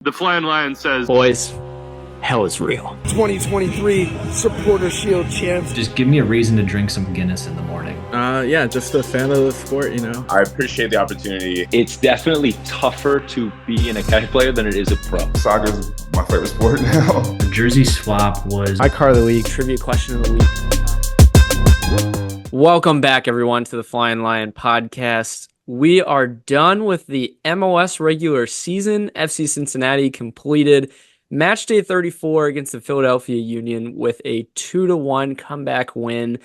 The Flyin Lion says, Boys, hell is real. 2023 Supporter Shield champs. Just give me a reason to drink some Guinness in the morning. Yeah, just a fan of the sport, you know. I appreciate the opportunity. It's definitely tougher to be an academy player than it is a pro. Soccer's my favorite sport now. The jersey swap was my car of the week, trivia question of the week. Welcome back, everyone, to the Flyin Lion podcast. We are done with the MLS regular season. FC Cincinnati completed match day 34 against the Philadelphia Union with a 2-1 comeback win.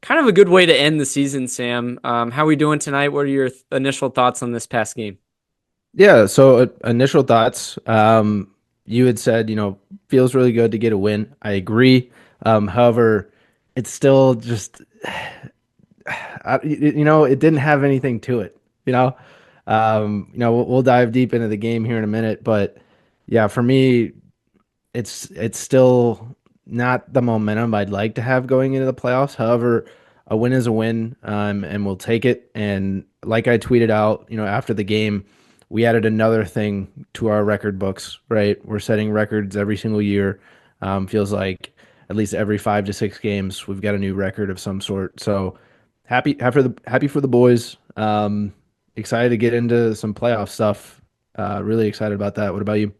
Kind of a good way to end the season, Sam. How are we doing tonight? What are your initial thoughts on this past game? Yeah, so initial thoughts. You had said, feels really good to get a win. I agree. However, it's still just, it didn't have anything to it. We'll dive deep into the game here in a minute, but yeah, for me, it's still not the momentum I'd like to have going into the playoffs. However, a win is a win, and we'll take it. And like I tweeted out, after the game, we added another thing to our record books, right? We're setting records every single year. Feels like at least every 5 to 6 games, we've got a new record of some sort. So happy for the boys. Excited to get into some playoff stuff. Really excited about that. What about you?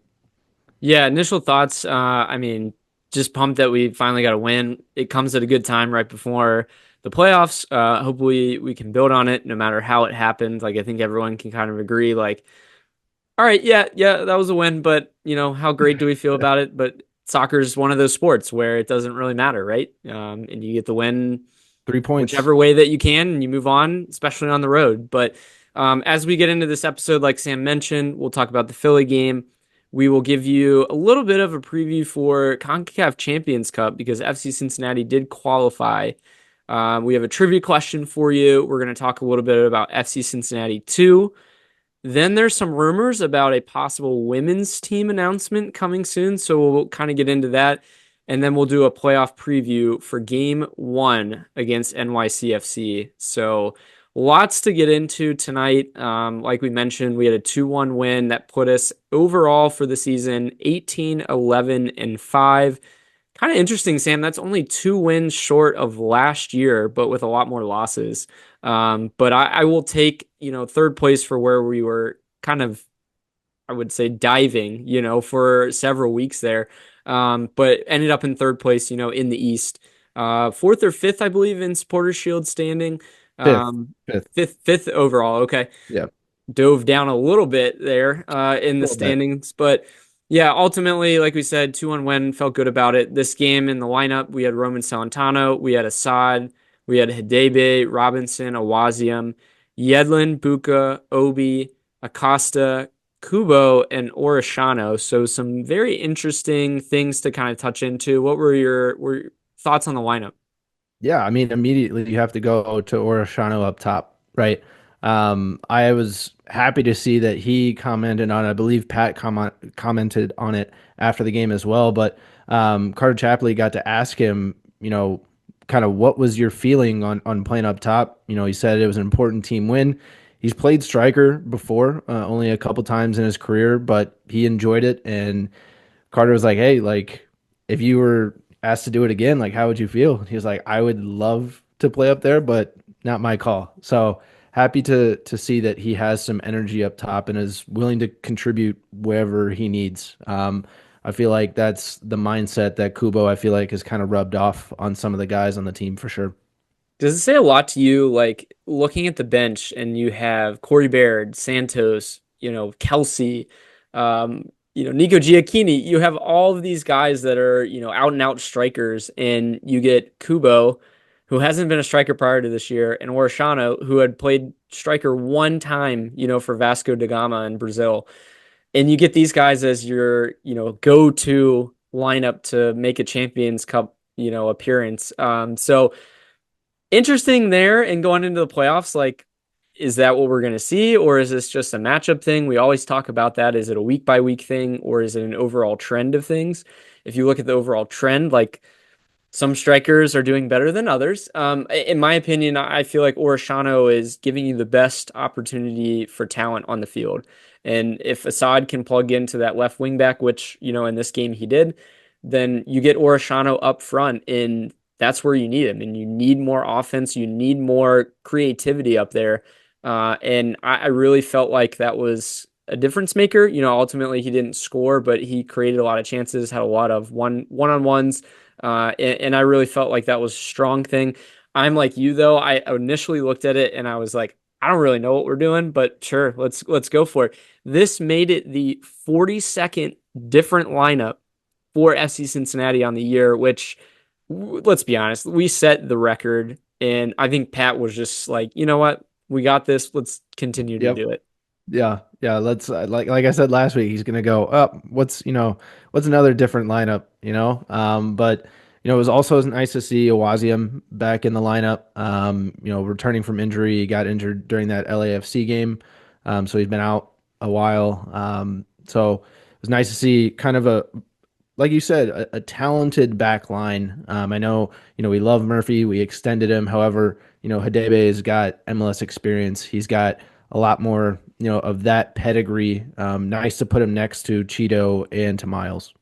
Yeah, initial thoughts. Just pumped that we finally got a win. It comes at a good time right before the playoffs. Hopefully we can build on it no matter how it happened. I think everyone can kind of agree, all right, yeah, that was a win, but how great do we feel about it? But soccer is one of those sports where it doesn't really matter, right? And you get the win 3 points, whichever way that you can, and you move on, especially on the road. But as we get into this episode, like Sam mentioned, we'll talk about the Philly game. We will give you a little bit of a preview for CONCACAF Champions Cup because FC Cincinnati did qualify. We have a trivia question for you. We're going to talk a little bit about FC Cincinnati 2. Then there's some rumors about a possible women's team announcement coming soon, so we'll kind of get into that. And then we'll do a playoff preview for Game 1 against NYCFC. So lots to get into tonight. Like we mentioned, we had a 2-1 win that put us overall for the season 18-11-5. Kind of interesting, Sam. That's only 2 wins short of last year, but with a lot more losses. But I will take, third place for where we were kind of, I would say, diving, for several weeks there. But ended up in third place, in the East. 4th or 5th, I believe, in Supporter Shield standing. Fifth overall. Okay. Yeah. Dove down a little bit there in the standings. But yeah, ultimately, like we said, 2-1 win, felt good about it. This game in the lineup, we had Roman Celentano, we had Assad, we had Hidebe, Robinson, Awaziam, Yedlin, Buka, Obi, Acosta, Kubo, and Orishano. So some very interesting things to kind of touch into. What were your thoughts on the lineup? Yeah, immediately you have to go to Orishano up top, right? I was happy to see that he commented on it. I believe Pat commented on it after the game as well. But Carter Chapley got to ask him, kind of what was your feeling on playing up top? He said it was an important team win. He's played striker before, only a couple times in his career, but he enjoyed it. And Carter was like, hey, if you were asked to do it again, how would you feel? He was like, I would love to play up there, but not my call. So happy to see that he has some energy up top and is willing to contribute wherever he needs. I feel like that's the mindset that Kubo, I feel like, has kind of rubbed off on some of the guys on the team for sure. Does it say a lot to you, looking at the bench and you have Corey Baird, Santos, Kelsey, Nico Giacchini, you have all of these guys that are, out and out strikers, and you get Kubo, who hasn't been a striker prior to this year, and Orishano, who had played striker one time, for Vasco da Gama in Brazil. And you get these guys as your, go-to lineup to make a Champions Cup, appearance. So interesting there, and going into the playoffs, is that what we're going to see, or is this just a matchup thing? We always talk about that. Is it a week-by-week thing, or is it an overall trend of things? If you look at the overall trend, some strikers are doing better than others. In my opinion, I feel like Orishano is giving you the best opportunity for talent on the field. And if Assad can plug into that left wing back, which, in this game he did, then you get Orishano up front, and that's where you need him. And you need more offense. You need more creativity up there. And I really felt like that was a difference maker. Ultimately he didn't score, but he created a lot of chances, had a lot of one-on-ones. And I really felt like that was a strong thing. I'm like you though. I initially looked at it and I was like, I don't really know what we're doing, but sure, let's go for it. This made it the 42nd different lineup for FC Cincinnati on the year, which, let's be honest, we set the record. And I think Pat was just like, you know what? We got this. Let's continue to Yep. do it. Yeah, yeah. Let's like I said last week, he's gonna go up. What's another different lineup? But it was also nice to see Awazium back in the lineup. Returning from injury, he got injured during that LAFC game, so he's been out a while. So it was nice to see kind of like you said, a talented back line. I know, we love Murphy. We extended him. However, Hadebe has got MLS experience. He's got a lot more, of that pedigree. Nice to put him next to Cheeto and to Miles.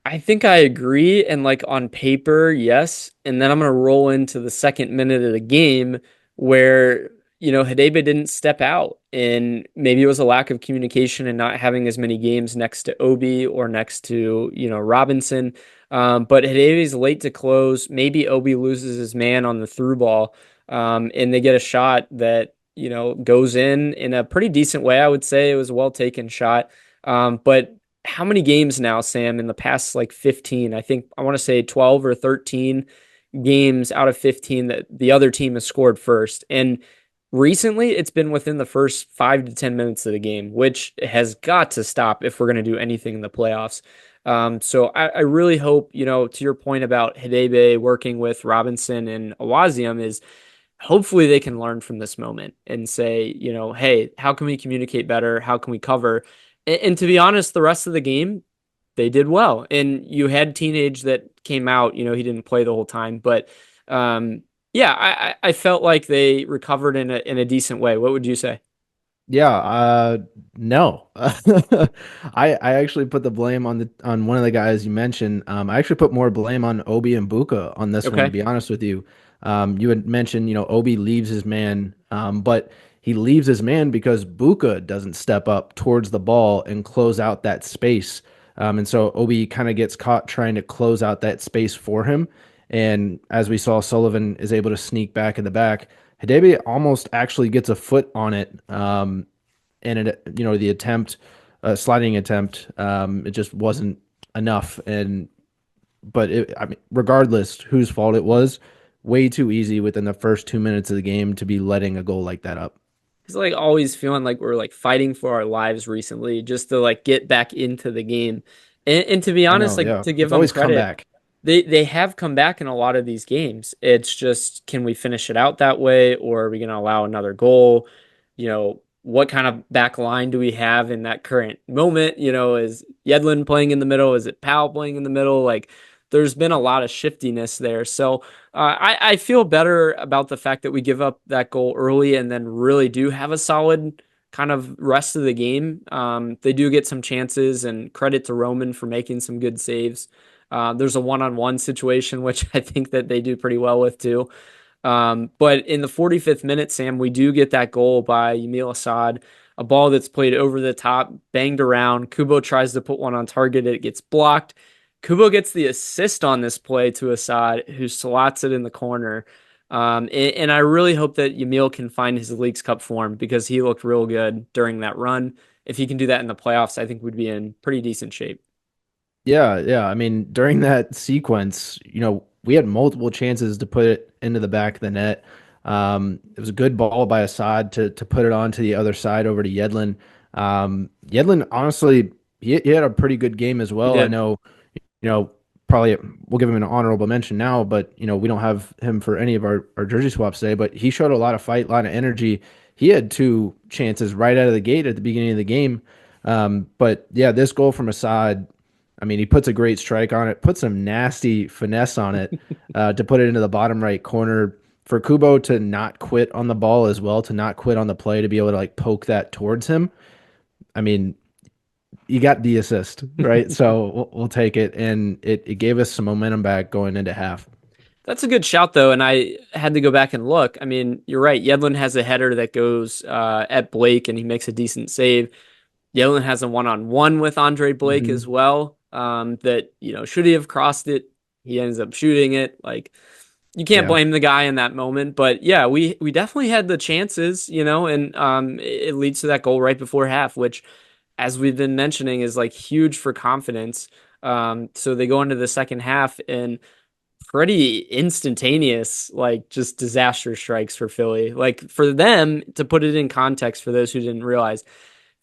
I think I agree. And like on paper, yes. And then I'm going to roll into the second minute of the game where, Hadebe didn't step out. And maybe it was a lack of communication and not having as many games next to Obi or next to, Robinson. But Hadebe's late to close. Maybe Obi loses his man on the through ball. And they get a shot that, goes in a pretty decent way. I would say it was a well taken shot. But how many games now, Sam, in the past like 15? I think I want to say 12 or 13 games out of 15 that the other team has scored first. And recently it's been within the first 5 to 10 minutes of the game, which has got to stop if we're going to do anything in the playoffs. So I really hope, to your point about Hadebe working with Robinson and Awazium is hopefully they can learn from this moment and say, hey, how can we communicate better? How can we cover? And to be honest, the rest of the game, they did well. And you had Teenage that came out, he didn't play the whole time. But yeah, I felt like they recovered in a decent way. What would you say? Yeah, no. I actually put the blame on one of the guys you mentioned. I actually put more blame on Obi and Buka on this one, to Okay. be honest with you. You had mentioned, Obi leaves his man, but he leaves his man because Buka doesn't step up towards the ball and close out that space. And so Obi kind of gets caught trying to close out that space for him. And as we saw, Sullivan is able to sneak back in the back. Hadebe almost actually gets a foot on it, and the attempt, sliding attempt, it just wasn't enough. I mean, regardless whose fault it was, way too easy within the first 2 minutes of the game to be letting a goal like that up. It's like always feeling like we're like fighting for our lives recently just to like get back into the game. And to be I honest, know, like yeah, to give it's them always come credit, back. they have come back in a lot of these games. It's just, can we finish it out that way, or are we going to allow another goal? What kind of back line do we have in that current moment? Is Yedlin playing in the middle? Is it Powell playing in the middle? Like, there's been a lot of shiftiness there. So I feel better about the fact that we give up that goal early and then really do have a solid kind of rest of the game. They do get some chances, and credit to Roman for making some good saves. There's a one-on-one situation, which I think that they do pretty well with too. But in the 45th minute, Sam, we do get that goal by Yamil Assad, a ball that's played over the top, banged around. Kubo tries to put one on target. It gets blocked. Kubo gets the assist on this play to Assad, who slots it in the corner. And I really hope that Yamil can find his Leagues Cup form, because he looked real good during that run. If he can do that in the playoffs, I think we'd be in pretty decent shape. Yeah, yeah. I mean, during that sequence, we had multiple chances to put it into the back of the net. It was a good ball by Assad to put it on to the other side over to Yedlin. Yedlin, honestly, he had a pretty good game as He well. I did. know, probably we'll give him an honorable mention now, but we don't have him for any of our jersey swaps today. But he showed a lot of fight, a lot of energy. He had two chances right out of the gate at the beginning of the game. But yeah, this goal from Assad, I mean, he puts a great strike on it, puts some nasty finesse on it to put it into the bottom right corner. For Kubo to not quit on the ball as well, to not quit on the play, to be able to like poke that towards him. I mean, you got the assist, right? So we'll take it, and it gave us some momentum back going into half. That's a good shout, though, and I had to go back and look. I mean, you're right. Yedlin has a header that goes at Blake, and he makes a decent save. Yedlin has a one-on-one with Andre Blake as Hmm. well. That should he have crossed it? He ends up shooting it. Like you can't Yeah. blame the guy in that moment. But yeah, we definitely had the chances, and it leads to that goal right before half, which, as we've been mentioning, is like huge for confidence. So they go into the second half and pretty instantaneous, like just disaster strikes for Philly. Like for them, to put it in context for those who didn't realize,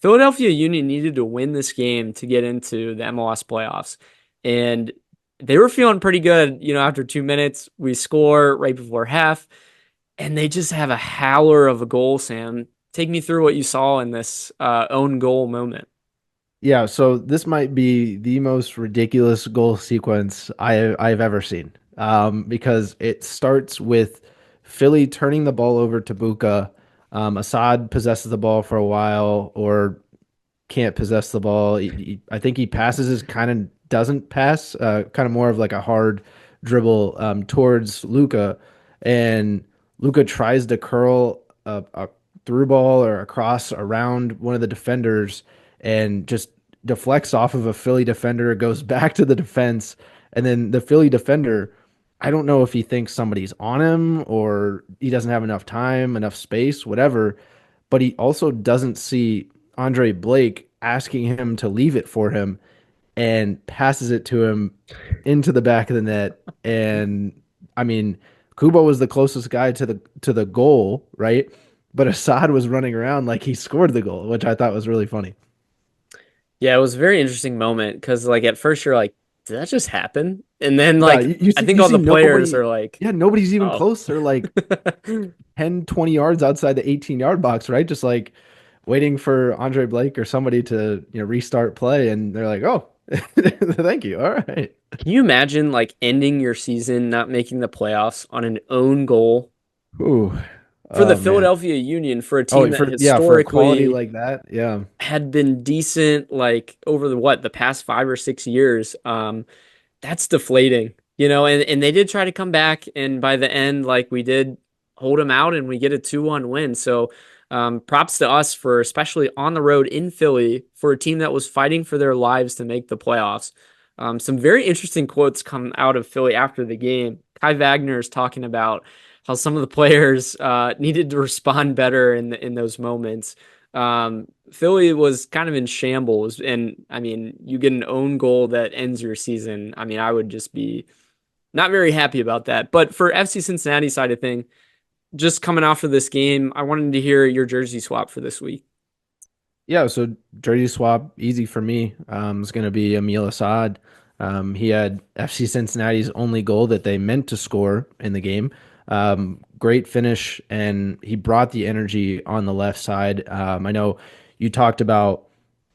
Philadelphia Union needed to win this game to get into the MLS playoffs. And they were feeling pretty good, after 2 minutes. We score right before half, and they just have a howler of a goal, Sam. Take me through what you saw in this own goal moment. Yeah, so this might be the most ridiculous goal sequence I've ever seen. Because it starts with Philly turning the ball over to Buka. Assad possesses the ball for a while, or can't possess the ball. I think he passes his kind of doesn't pass, kind of more of like a hard dribble towards Luca, and Luca tries to curl a through ball or a cross around one of the defenders and just deflects off of a Philly defender, goes back to the defense, and then the Philly defender. I don't know if he thinks somebody's on him or he doesn't have enough time, enough space, whatever, but he also doesn't see Andre Blake asking him to leave it for him and passes it to him into the back of the net. And I mean, Kubo was the closest guy to the goal, right? But Assad was running around like he scored the goal, which I thought was really funny. Yeah, it was a very interesting moment because, like, at first you're like, did that just happen? And then, Yeah, like, you I see think you all see the players nobody. are like, Yeah, nobody's even oh. close. They're like 10, 20 yards outside the 18-yard box, right? Just like waiting for Andre Blake or somebody to, restart play, and they're like, "Oh, thank you. All right." Can you imagine, like, ending your season not making the playoffs on an own goal Ooh, for the oh man. Philadelphia Union, for a Oh, team that for a quality historically like that, yeah. had been decent, like, over the past 5 or 6 years? That's deflating, and they did try to come back, and by the end, like we did hold them out and we get a 2-1 win. So props to us for especially on the road in Philly for a team that was fighting for their lives to make the playoffs. Some very interesting quotes come out of Philly after the game. Kai Wagner is talking about how some of the players needed to respond better in those moments. Philly was kind of in shambles, and I mean, you get an own goal that ends your season. I mean, I would just be not very happy about that. But for FC Cincinnati side of thing, just coming off of this game, I wanted to hear your jersey swap for this week. Yeah, so jersey swap easy for me. It's going to be Emil Assad. He had FC Cincinnati's only goal that they meant to score in the game. Great finish, and he brought the energy on the left side. I know you talked about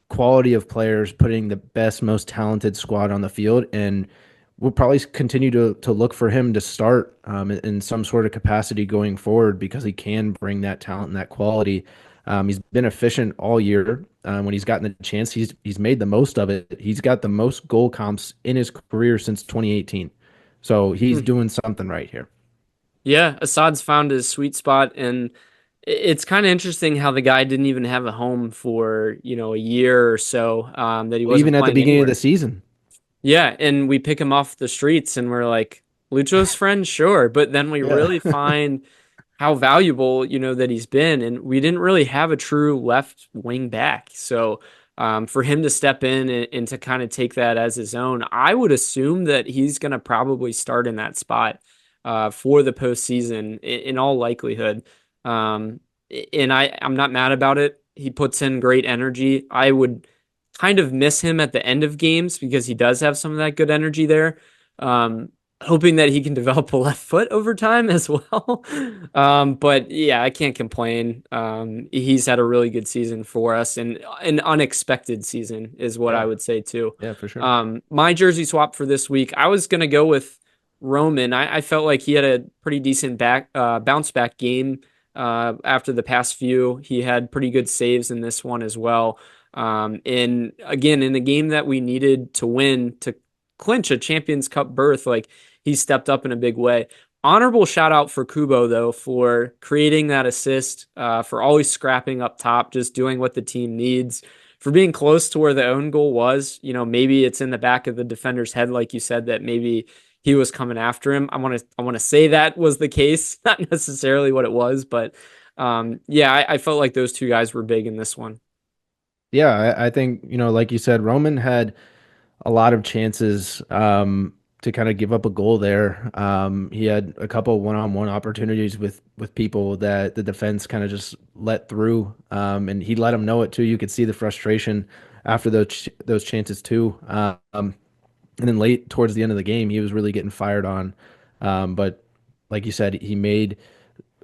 quality of players putting the best, most talented squad on the field, and we'll probably continue to look for him to start in some sort of capacity going forward because he can bring that talent and that quality. He's been efficient all year. When he's gotten the chance, he's made the most of it. He's got the most goal comps in his career since 2018. So he's Hmm. doing something right here. Yeah, Assad's found his sweet spot, and it's kind of interesting how the guy didn't even have a home for a year or so, that he Well, wasn't even at the playing beginning of the anywhere. season. Yeah, and we pick him off the streets and we're like, Lucho's friend, sure. But then we Yeah. really find how valuable, that he's been. And we didn't really have a true left wing back. So for him to step in and to kind of take that as his own, I would assume that he's going to probably start in that spot for the postseason in all likelihood. Um, and I'm not mad about it. He puts in great energy. I would kind of miss him at the end of games because he does have some of that good energy there. Um, Hoping that he can develop a left foot over time as well. But yeah, I can't complain. He's had a really good season for us, and an unexpected season is what I Yeah. would say too. Yeah, for sure. My jersey swap for this week, I was gonna go with Roman. I felt like he had a pretty decent bounce back game after the past few. He had pretty good saves in this one as well. And again, in a game that we needed to win to clinch a Champions Cup berth, like he stepped up in a big way. Honorable shout out for Kubo though for creating that assist, for always scrapping up top, just doing what the team needs, for being close to where the own goal was. Maybe it's in the back of the defender's head, like you said, that maybe he was coming after him. I want to say that was the case, not necessarily what it was, but yeah, I felt like those two guys were big in this one. Yeah, I think, like you said, Roman had a lot of chances to kind of give up a goal there. He had a couple one-on-one opportunities with people that the defense kind of just let through, and he let them know it too. You could see the frustration after those chances too. And then late towards the end of the game, he was really getting fired on. But like you said, he made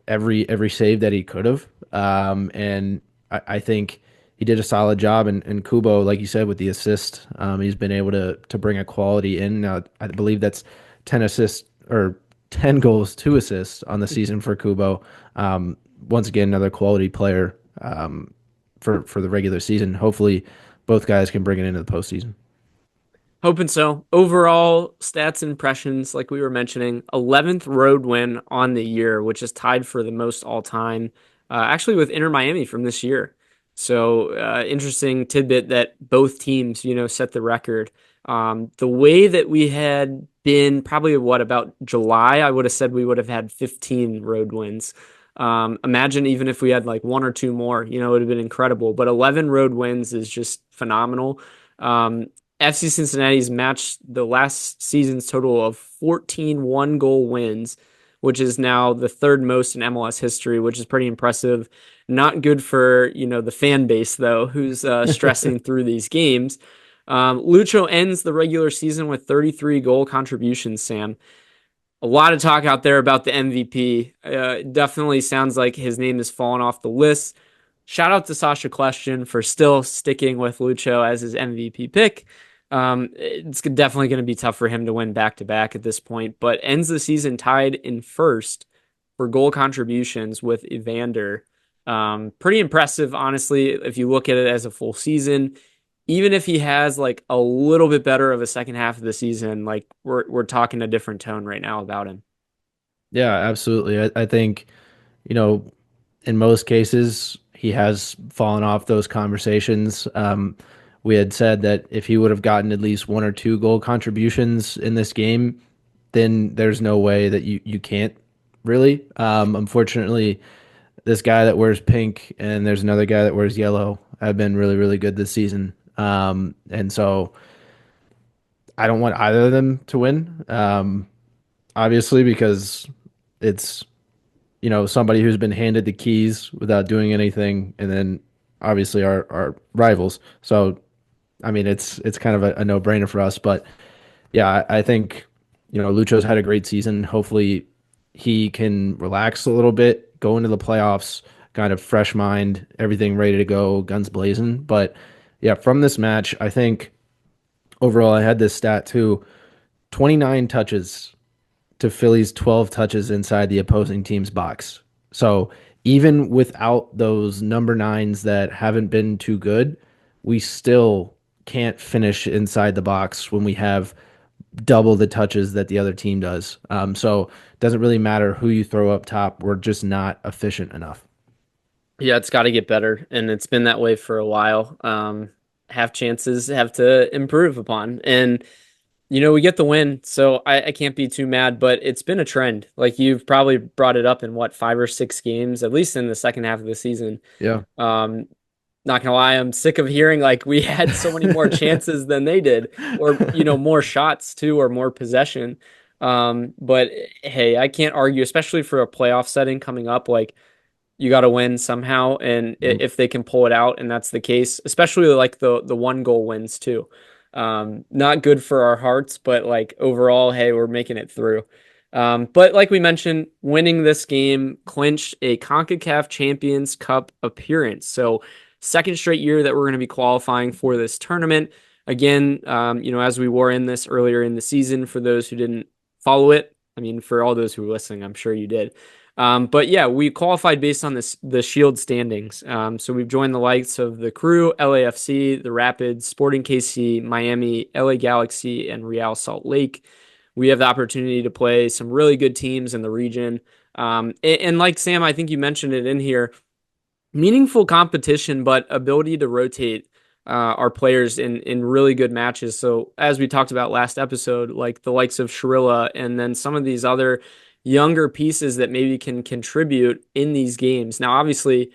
every save that he could have. And I think he did a solid job. And Kubo, like you said, with the assist, he's been able to bring a quality in. Now, I believe that's 10 assists or 10 goals, 2 assists on the season for Kubo. Once again, another quality player for the regular season. Hopefully, both guys can bring it into the postseason. Hoping so. Overall stats and impressions, like we were mentioning, 11th road win on the year, which is tied for the most all time, actually with Inter Miami from this year. So interesting tidbit that both teams, set the record. The way that we had been probably about July, I would have said we would have had 15 road wins. Imagine even if we had like one or two more, it would have been incredible. But 11 road wins is just phenomenal. FC Cincinnati's matched the last season's total of 14 one-goal wins, which is now the third most in MLS history, which is pretty impressive. Not good for, the fan base, though, who's stressing through these games. Lucho ends the regular season with 33 goal contributions, Sam. A lot of talk out there about the MVP. Definitely sounds like his name has fallen off the list. Shout out to Sasha Question for still sticking with Lucho as his MVP pick. It's definitely going to be tough for him to win back to back at this point, but ends the season tied in first for goal contributions with Evander. Pretty impressive, honestly, if you look at it as a full season. Even if he has like a little bit better of a second half of the season, like we're talking a different tone right now about him. Yeah, absolutely. I think, you know, in most cases, he has fallen off those conversations. We had said that if he would have gotten at least one or two goal contributions in this game, then there's no way that you can't really. Unfortunately, this guy that wears pink and there's another guy that wears yellow have been really, really good this season. And so I don't want either of them to win, obviously, because it's somebody who's been handed the keys without doing anything, and then obviously our rivals. So, I mean, it's kind of a no-brainer for us. But yeah, I think Lucho's had a great season. Hopefully, he can relax a little bit, go into the playoffs, kind of fresh mind, everything ready to go, guns blazing. But yeah, from this match, I think overall, I had this stat too: 29 touches to Philly's 12 touches inside the opposing team's box. So even without those number nines that haven't been too good, we still can't finish inside the box when we have double the touches that the other team does. So it doesn't really matter who you throw up top. We're just not efficient enough. Yeah, it's got to get better, and it's been that way for a while. Have chances have to improve upon, and we get the win, so I can't be too mad, but it's been a trend. Like you've probably brought it up in what, 5 or 6 games, at least in the second half of the season. Yeah. Not gonna lie, I'm sick of hearing like we had so many more chances than they did, or more shots too, or more possession. But hey, I can't argue, especially for a playoff setting coming up. Like you got to win somehow, and if they can pull it out, and that's the case, especially like the one goal wins too. Not good for our hearts, but like overall, hey, we're making it through. But like we mentioned, winning this game clinched a CONCACAF Champions Cup appearance. So second straight year that we're going to be qualifying for this tournament. Again, as we were in this earlier in the season, for those who didn't follow it, I mean, for all those who were listening, I'm sure you did. But yeah, we qualified based on the Shield standings. So we've joined the likes of the Crew, LAFC, the Rapids, Sporting KC, Miami, LA Galaxy, and Real Salt Lake. We have the opportunity to play some really good teams in the region. And like Sam, I think you mentioned it in here, meaningful competition, but ability to rotate our players in really good matches. So as we talked about last episode, like the likes of Shrilla and then some of these other younger pieces that maybe can contribute in these games. Now, obviously, if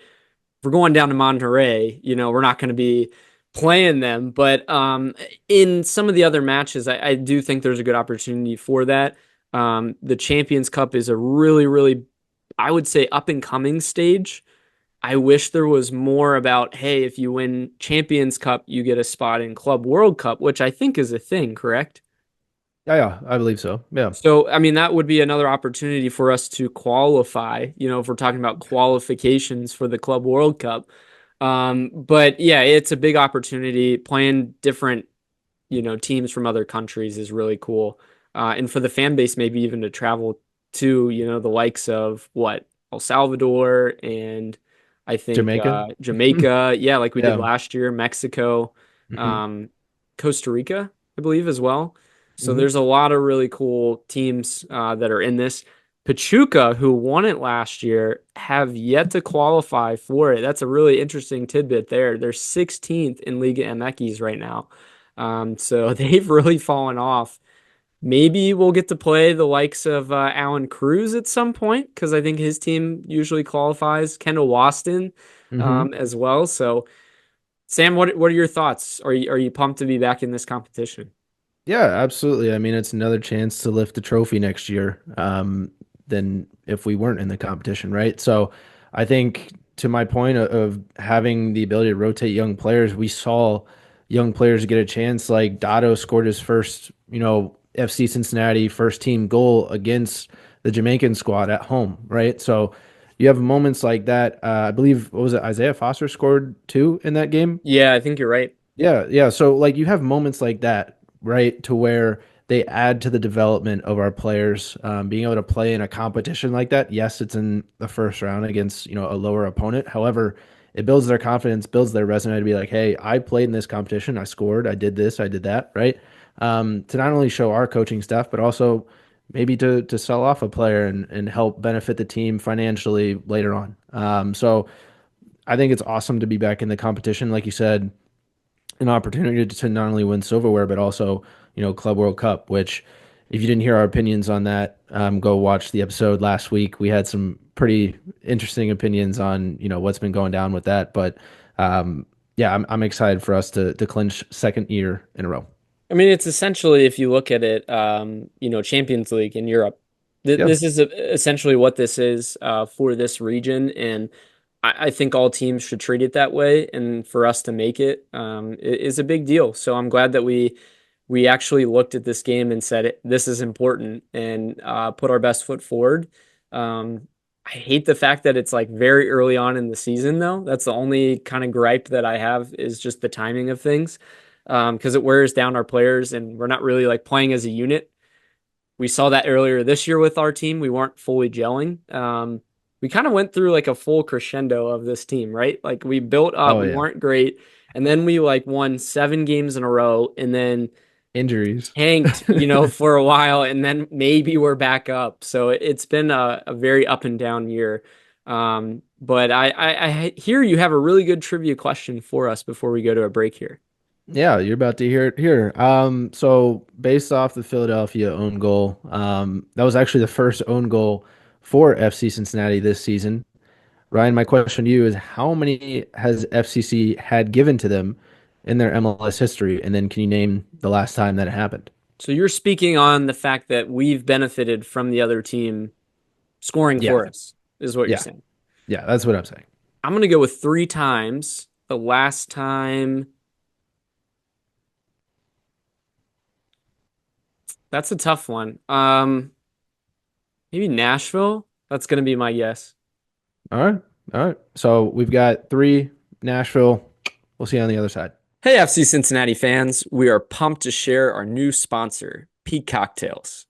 we're going down to Monterey, we're not going to be playing them, but in some of the other matches, I do think there's a good opportunity for that. The Champions Cup is a really, really, I would say, up and coming stage. I wish there was more about, hey, if you win Champions Cup, you get a spot in Club World Cup, which I think is a thing, correct? Yeah, yeah, I believe so. Yeah. So, I mean, that would be another opportunity for us to qualify, if we're talking about qualifications for the Club World Cup. But yeah, it's a big opportunity. Playing different, teams from other countries is really cool. And for the fan base, maybe even to travel to, the likes of what, El Salvador and I think Jamaica. Jamaica. Yeah, like we did Yeah. last year, Mexico, Hmm. um, Costa Rica, I believe, as well. So Hmm. there's a lot of really cool teams that are in this. Pachuca, who won it last year, have yet to qualify for it. That's a really interesting tidbit there. They're 16th in Liga MX right now. So they've really fallen off. Maybe we'll get to play the likes of Alan Cruz at some point because I think his team usually qualifies. Kendall Waston Hmm. as well. So, Sam, what are your thoughts? Are you pumped to be back in this competition? Yeah, absolutely. I mean, it's another chance to lift the trophy next year, than if we weren't in the competition, right? So I think to my point of having the ability to rotate young players, we saw young players get a chance. Like Dotto scored his first, FC Cincinnati first team goal against the Jamaican squad at home, right? So you have moments like that. I believe, what was it? Isaiah Foster scored two in that game. Yeah, I think you're right. Yeah, yeah. So like you have moments like that, right, to where they add to the development of our players, being able to play in a competition like that. Yes, it's in the first round against, a lower opponent. However, it builds their confidence, builds their resume to be like, hey, I played in this competition, I scored, I did this, I did that, right? To not only show our coaching staff, but also maybe to sell off a player and help benefit the team financially later on. So I think it's awesome to be back in the competition, like you said, an opportunity to not only win silverware but also Club World Cup. Which, if you didn't hear our opinions on that, go watch the episode last week. We had some pretty interesting opinions on what's been going down with that. But yeah, I'm excited for us to clinch second year in a row. I mean, it's essentially, if you look at it, Champions League in Europe. Yeah. This is essentially what this is for this region, and I think all teams should treat it that way. And for us to make it is a big deal. So I'm glad that we actually looked at this game and said this is important and put our best foot forward. I hate the fact that it's like very early on in the season, though. That's the only kind of gripe that I have is just the timing of things, because it wears down our players and we're not really like playing as a unit. We saw that earlier this year with our team. We weren't fully gelling. We kind of went through like a full crescendo of this team, right? Like we built up, Oh we yeah. weren't great, and then we like won 7 games in a row, and then Injuries. tanked, for a while, and then maybe we're back up. So it's been a very up and down year. But I hear you have a really good trivia question for us before we go to a break here. Yeah, you're about to hear it here. So based off the Philadelphia own goal, that was actually the first own goal for FC Cincinnati this season. Ryan, my question to you is how many has FCC had given to them in their MLS history? And then can you name the last time that it happened? So you're speaking on the fact that we've benefited from the other team scoring Yeah, for us, is what you're yeah, saying. yeah, that's what I'm saying. I'm going to go with 3 times. The last time, that's a tough one. Maybe Nashville. That's going to be my guess. All right, all right. So we've got three Nashville. We'll see you on the other side. Hey, FC Cincinnati fans, we are pumped to share our new sponsor, Peak Cocktails.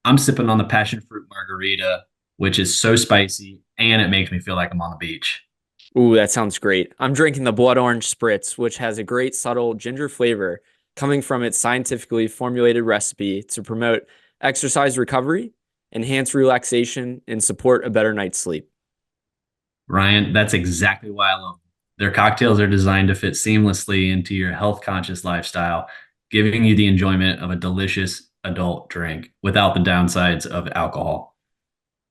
I'm sipping on the passion fruit margarita which is so spicy and it makes me feel like I'm on the beach. Ooh, that sounds great. I'm drinking the Blood Orange Spritz, which has a great subtle ginger flavor coming from its scientifically formulated recipe to promote exercise recovery, enhance relaxation, and support a better night's sleep. Ryan, that's exactly why I love them. Their cocktails are designed to fit seamlessly into your health conscious lifestyle, giving you the enjoyment of a delicious adult drink without the downsides of alcohol.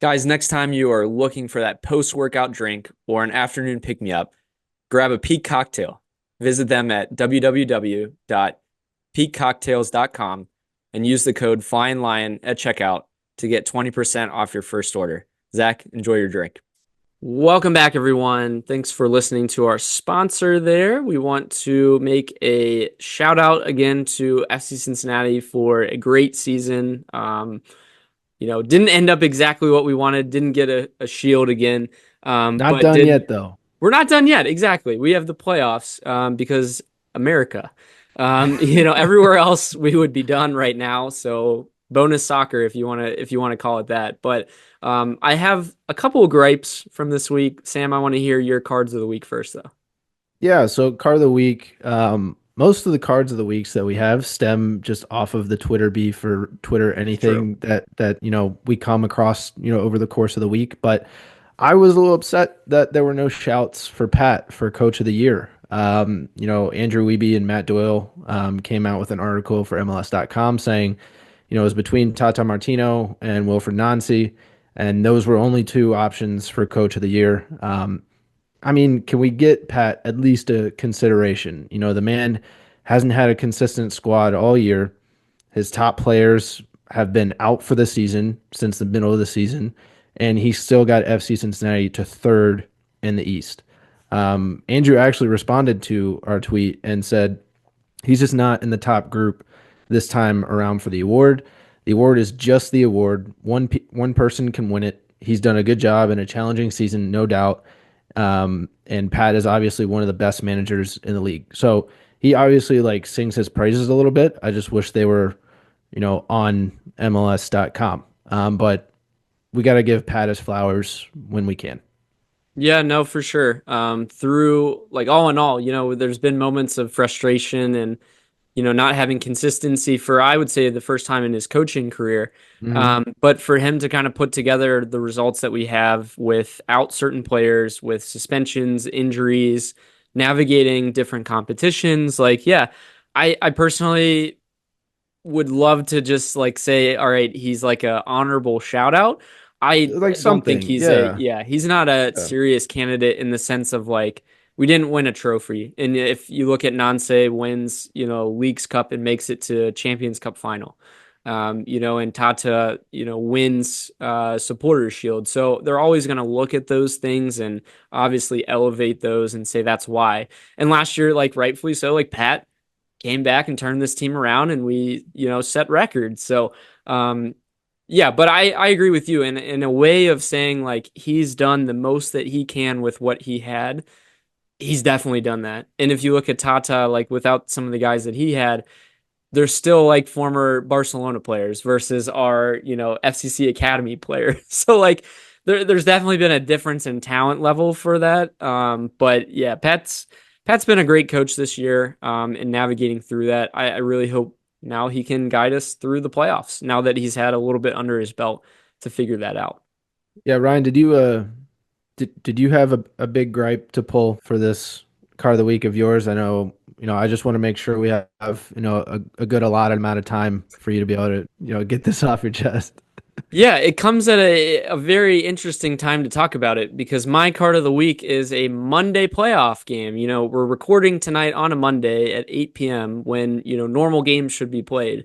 Guys, next time you are looking for that post-workout drink or an afternoon pick-me-up, grab a Peak Cocktail. Visit them at www.peakcocktails.com and use the code FLYINLION at checkout to get 20% off your first order. Zach, enjoy your drink. Welcome back, everyone. Thanks for listening to our sponsor there. We want to make a shout out again to FC Cincinnati for a great season. Didn't end up exactly what we wanted. Didn't get a shield again. Not But done yet, though. we're not done yet. Exactly. We have the playoffs because America. Everywhere else we would be done right now. So bonus soccer, if you want to call it that. But I have a couple of gripes from this week. Sam, I want to hear your cards of the week first, though. Yeah, so card of the week. Most of the cards of the weeks that we have stem just off of the Twitter beef or Twitter anything that we come across over the course of the week. But I was a little upset that there were no shouts for Pat for Coach of the Year. Andrew Wiebe and Matt Doyle came out with an article for MLS.com saying, it was between Tata Martino and Wilfred Nancy, and those were only two options for Coach of the Year. Can we get Pat at least a consideration? The man hasn't had a consistent squad all year. His top players have been out for the season since the middle of the season, and he still got FC Cincinnati to third in the East. Andrew actually responded to our tweet and said he's just not in the top group this time around for the award. The award is just the award. One person can win it. He's done a good job in a challenging season, no doubt. And Pat is obviously one of the best managers in the league. So he obviously sings his praises a little bit. I just wish they were, on MLS.com. But we got to give Pat his flowers when we can. Yeah, no, for sure. Through all in all, there's been moments of frustration and, not having consistency for, I would say, the first time in his coaching career. But for him to kind of put together the results that we have without certain players, with suspensions, injuries, navigating different competitions, I personally would love to just say, all right, he's a honorable shout out. I don't think he's he's not a serious candidate in the sense of we didn't win a trophy. And if you look at Nancy wins, Leagues Cup and makes it to Champions Cup final, and Tata, wins Supporters Shield. So they're always going to look at those things and obviously elevate those and say that's why. And last year, rightfully so, Pat came back and turned this team around and we, set records. So, yeah, but I agree with you in a way of saying he's done the most that he can with what he had. He's definitely done that. And if you look at Tata, without some of the guys that he had, they're still former Barcelona players versus our, FCC Academy players. So there's definitely been a difference in talent level for that. But yeah, Pat's been a great coach this year in navigating through that. I really hope now he can guide us through the playoffs now that he's had a little bit under his belt to figure that out. Yeah, Ryan, did you have a big gripe to pull for this card of the week of yours? I know, I just want to make sure we have, a good allotted amount of time for you to be able to, get this off your chest. Yeah, it comes at a very interesting time to talk about it because my card of the week is a Monday playoff game. We're recording tonight on a Monday at 8 p.m. when, normal games should be played.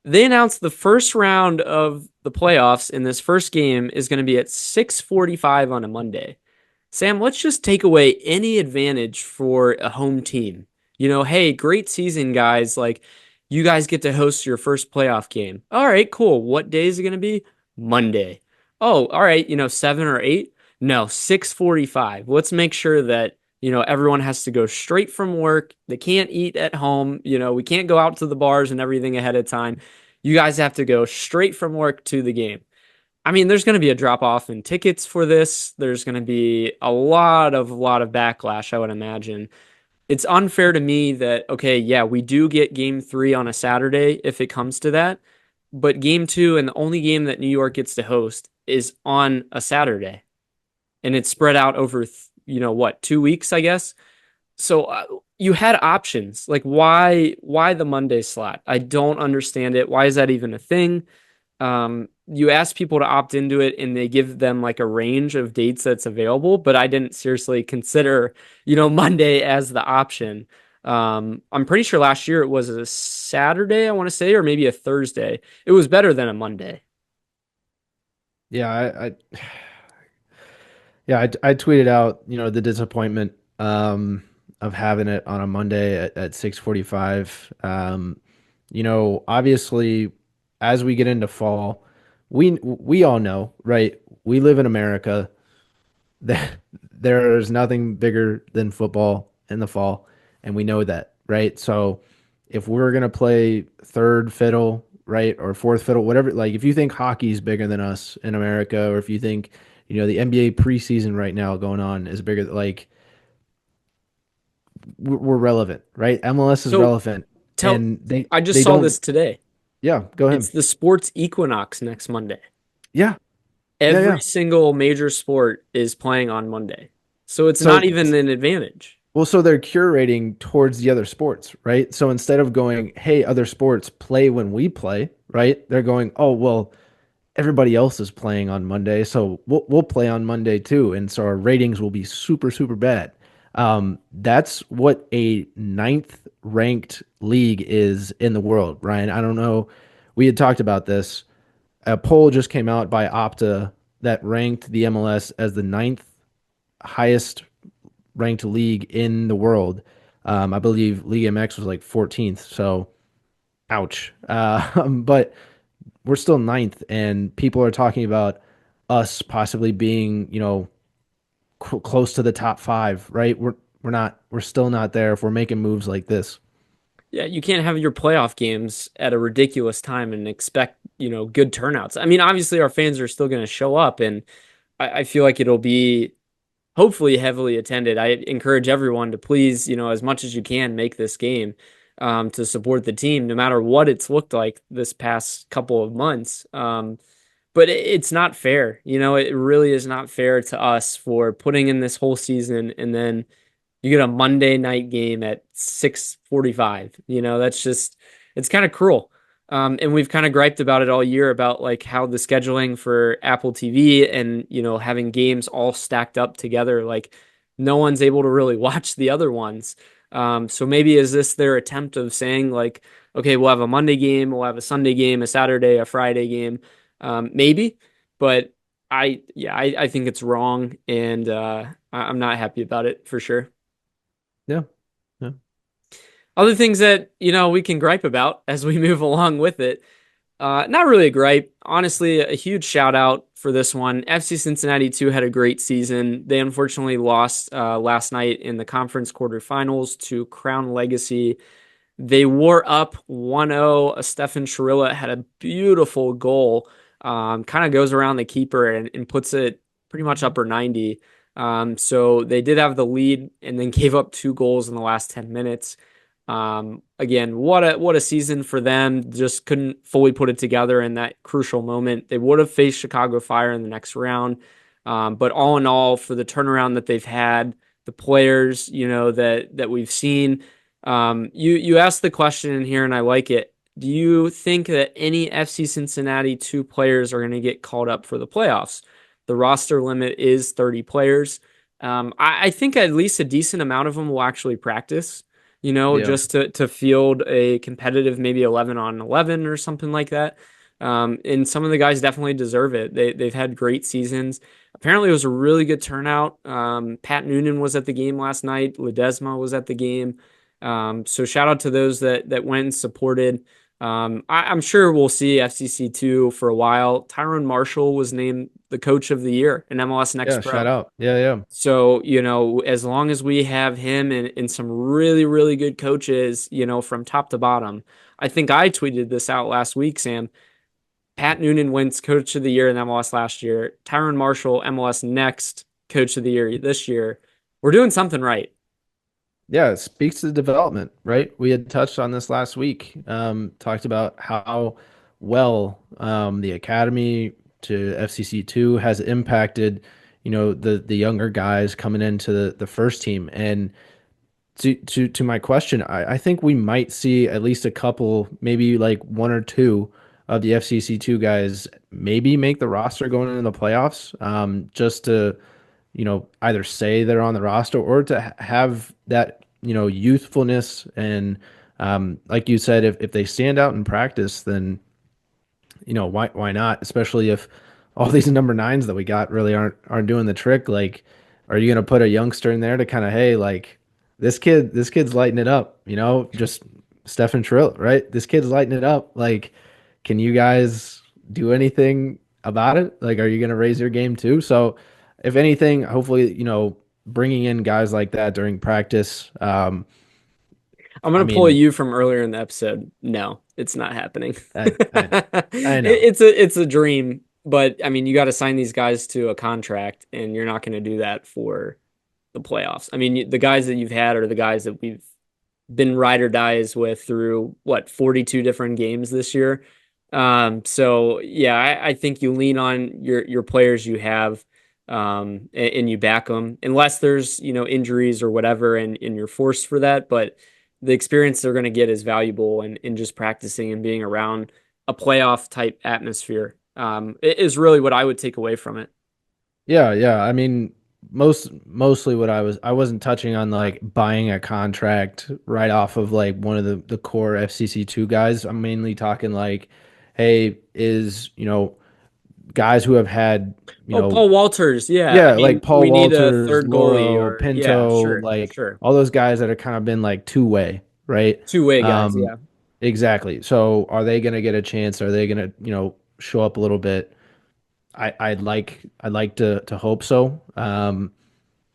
They announced the first round of the playoffs in this first game is going to be at 6:45 on a Monday. Sam, let's just take away any advantage for a home team. Hey, great season, guys. You guys get to host your first playoff game. All right, cool. What day is it going to be? Monday. Oh, all right, 7 or 8? No, 6:45. Let's make sure that, everyone has to go straight from work. They can't eat at home. We can't go out to the bars and everything ahead of time. You guys have to go straight from work to the game. I mean, there's going to be a drop off in tickets for this. There's going to be a lot of backlash, I would imagine. It's unfair to me that, okay, yeah, we do get game three on a Saturday if it comes to that, but game two and the only game that New York gets to host is on a Saturday, and it's spread out over, what, 2 weeks, I guess. So you had options. Like, why the Monday slot? I don't understand it. Why is that even a thing? You ask people to opt into it and they give them like a range of dates that's available, but I didn't seriously consider, Monday as the option. I'm pretty sure last year it was a Saturday, I want to say, or maybe a Thursday. It was better than a Monday. Yeah, I tweeted out, the disappointment of having it on a Monday at 6:45. Obviously, as we get into fall, we all know, right? We live in America. That there's nothing bigger than football in the fall, and we know that, right? So if we're gonna play third fiddle, right, or fourth fiddle, whatever, like if you think hockey's bigger than us in America, or if you think, the NBA preseason right now going on is bigger, like we're relevant, right? MLS is So relevant, tell, and they I just they saw don't. this today. Yeah, go It's ahead. the sports equinox next Monday. Yeah, yeah, Every yeah. single major sport is playing on Monday. So it's not So even an advantage. Well, so they're curating towards the other sports, right? So instead of going, hey, other sports play when we play, right? They're going, oh, well, everybody else is playing on Monday, so we'll play on Monday too. And so our ratings will be super, super bad. That's what a ninth ranked league is in the world, Ryan. I don't know. We had talked about this. A poll just came out by Opta that ranked the MLS as the ninth highest ranked league in the world. I believe League MX was like 14th. So, ouch. But we're still ninth, and people are talking about us possibly being, close to the top five. Right? We're not. We're still not there if we're making moves like this. Yeah, you can't have your playoff games at a ridiculous time and expect, good turnouts. I mean, obviously our fans are still going to show up, and I feel like it'll be hopefully heavily attended. I encourage everyone to please, as much as you can, make this game to support the team, no matter what it's looked like this past couple of months. But it's not fair. It really is not fair to us for putting in this whole season and then you get a Monday night game at 6:45. That's just it's kind of cruel. And we've kind of griped about it all year about like how the scheduling for Apple TV and having games all stacked up together, like no one's able to really watch the other ones. So maybe is this their attempt of saying like, okay, we'll have a Monday game, we'll have a Sunday game, a Saturday, a Friday game, maybe, but I think it's wrong, and I'm not happy about it for sure. Yeah. Yeah. Other things that, we can gripe about as we move along with it. Not really a gripe. Honestly, a huge shout out for this one. FC Cincinnati 2 had a great season. They unfortunately lost last night in the conference quarterfinals to Crown Legacy. They wore up 1-0. Stefan Chirilla had a beautiful goal. Kind of goes around the keeper and puts it pretty much upper 90. So they did have the lead and then gave up 2 goals in the last 10 minutes. Again, what a season for them. Just couldn't fully put it together in that crucial moment. They would have faced Chicago Fire in the next round. But all in all, for the turnaround that they've had, the players, that we've seen, you asked the question in here and I like it. Do you think that any FC Cincinnati 2 players are going to get called up for the playoffs? The roster limit is 30 players. I think at least a decent amount of them will actually practice, Yeah. just to field a competitive maybe 11 on 11 or something like that. And some of the guys definitely deserve it. They've had great seasons. Apparently, it was a really good turnout. Pat Noonan was at the game last night. Ledesma was at the game. So shout out to those that went and supported. I'm sure we'll see FCC2 for a while. Tyrone Marshall was named the coach of the year in MLS Next Yeah. Shout Pro. out. Yeah. Yeah. So, as long as we have him and some really, really good coaches, from top to bottom, I think I tweeted this out last week, Sam. Pat Noonan wins Coach of the Year in MLS last year. Tyron Marshall, MLS Next Coach of the Year this year. We're doing something right. Yeah, it speaks to the development, right? We had touched on this last week, talked about how well the academy to FCC2 has impacted, the younger guys coming into the first team. And to my question, I think we might see at least a couple, maybe like one or two of the FCC2 guys maybe make the roster going into the playoffs, just to either say they're on the roster or to have that, youthfulness. And like you said, if they stand out in practice, then, why not? Especially if all these number nines that we got really aren't doing the trick. Like, are you gonna put a youngster in there to kind of, hey, like this kid's lighting it up, just Stefan Trill, right? This kid's lighting it up. Like, can you guys do anything about it? Like, are you gonna raise your game too? So if anything, hopefully, bringing in guys like that during practice. I'm I gonna pull mean, you from earlier in the episode. No, it's not happening. I know. It's a dream, but I mean, you got to sign these guys to a contract, and you're not going to do that for the playoffs. I mean, the guys that you've had are the guys that we've been ride or dies with through what 42 different games this year. So yeah, I think you lean on your players you have, and you back them unless there's injuries or whatever, and you're forced for that. But the experience they're going to get is valuable, and in just practicing and being around a playoff type atmosphere, is really what I would take away from it. Yeah, yeah. I mean, mostly what I wasn't touching on like buying a contract right off of like one of the core FCC2 guys. I'm mainly talking like, hey, is, guys who have had, Oh, Paul Walters. Yeah. I yeah, like mean, Paul we need a Walters, third goalie Loro, or yeah, Pinto, sure, like sure. all those guys that have kind of been like two-way, right? Two-way guys. Um, Yeah. exactly. So are they going to get a chance? Are they going to, show up a little bit? I'd like to hope so. I think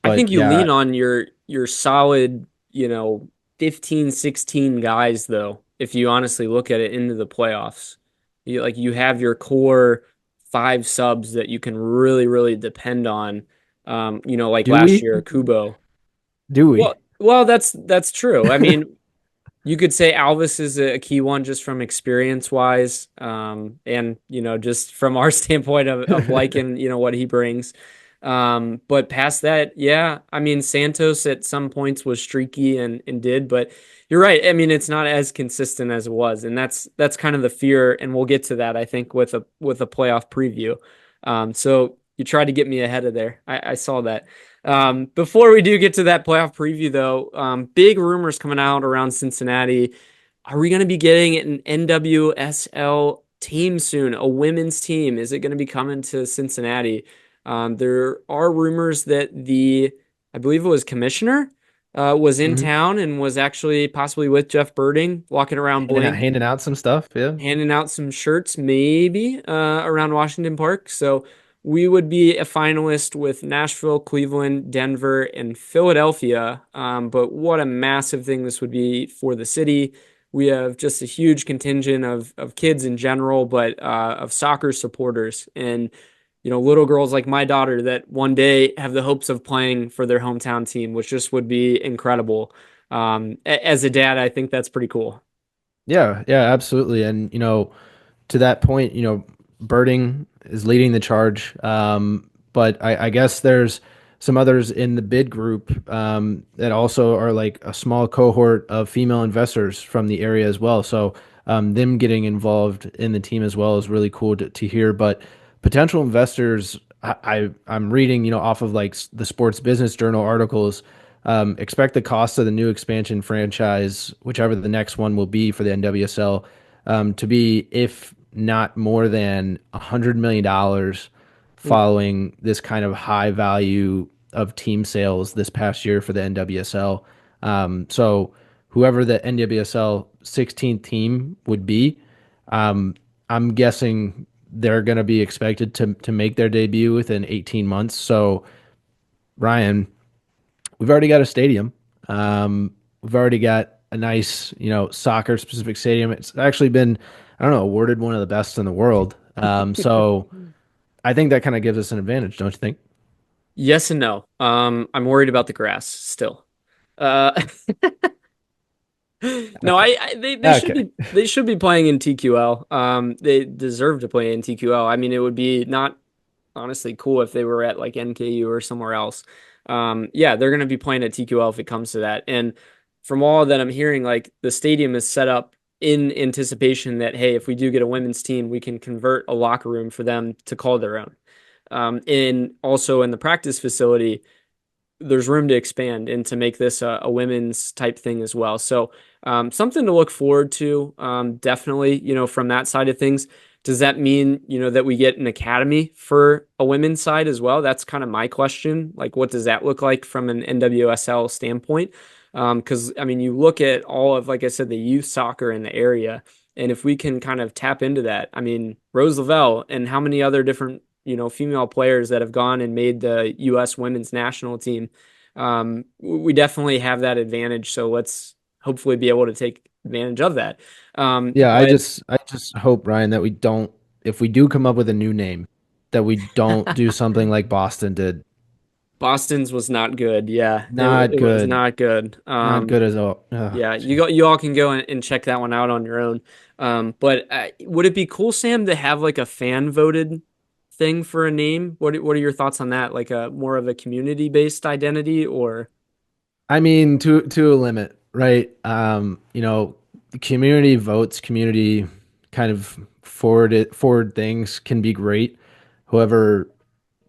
But you yeah, lean on your solid, 15, 16 guys though, if you honestly look at it into the playoffs. You have your core five subs that you can really, really depend on. Like do last we? year, Kubo. Do we? Well, that's true. I mean, you could say Alvis is a key one just from experience wise, and just from our standpoint of liking what he brings. But past that, yeah, I mean Santos at some points was streaky and did, but you're right. I mean it's not as consistent as it was, and that's kind of the fear, and we'll get to that I think with a playoff preview. So you tried to get me ahead of there. I saw that. Before we do get to that playoff preview, though, big rumors coming out around Cincinnati. Are we going to be getting an NWSL team soon? A women's team? Is it going to be coming to Cincinnati? There are rumors that I believe it was commissioner, was in Mhm. town and was actually possibly with Jeff Birding, walking around Blink, Handing out some stuff. Yeah. handing out some shirts, maybe around Washington Park. So we would be a finalist with Nashville, Cleveland, Denver, and Philadelphia. But what a massive thing this would be for the city. We have just a huge contingent of kids in general, but of soccer supporters and little girls like my daughter that one day have the hopes of playing for their hometown team, which just would be incredible. As a dad, I think that's pretty cool. Yeah, yeah, absolutely. And to that point, Birding is leading the charge. But I guess there's some others in the bid group that also are like a small cohort of female investors from the area as well. So them getting involved in the team as well is really cool to hear. But potential investors, I'm reading, off of like the Sports Business Journal articles. Expect the cost of the new expansion franchise, whichever the next one will be for the NWSL, to be, if not more than $100 million following this kind of high value of team sales this past year for the NWSL. So whoever the NWSL 16th team would be, um, I'm guessing they're going to be expected to make their debut within 18 months. So Ryan, we've already got a stadium. We've already got a nice, soccer specific stadium. It's actually been, I don't know, awarded one of the best in the world. So I think that kind of gives us an advantage, don't you think? Yes and no. I'm worried about the grass still. Uh, no, Okay. Okay. they should be playing in TQL. They deserve to play in TQL. I mean, it would be not honestly cool if they were at like NKU or somewhere else. Yeah, they're going to be playing at TQL if it comes to that. And from all that I'm hearing, like the stadium is set up in anticipation that, hey, if we do get a women's team, we can convert a locker room for them to call their own. And also in the practice facility, there's room to expand and to make this a women's type thing as well. So something to look forward to. Definitely, from that side of things. Does that mean, that we get an academy for a women's side as well? That's kind of my question. Like, what does that look like from an NWSL standpoint? Because I mean, you look at all of, like I said, the youth soccer in the area, and if we can kind of tap into that, I mean, Rose Lavelle and how many other different female players that have gone and made the U.S. women's national team. We definitely have that advantage. So let's hopefully be able to take advantage of that. Yeah, I But just I just hope, Ryan, that we don't, if we do come up with a new name, that we don't do something like Boston did. Boston's was not good. Yeah, Not it was good. not good. Not good as all. Yeah, you all can go and check that one out on your own. But would it be cool, Sam, to have like a fan voted thing for a name? What are your thoughts on that? Like a more of a community based identity or I mean, to a limit, right? The community votes, community kind of forward things can be great. However,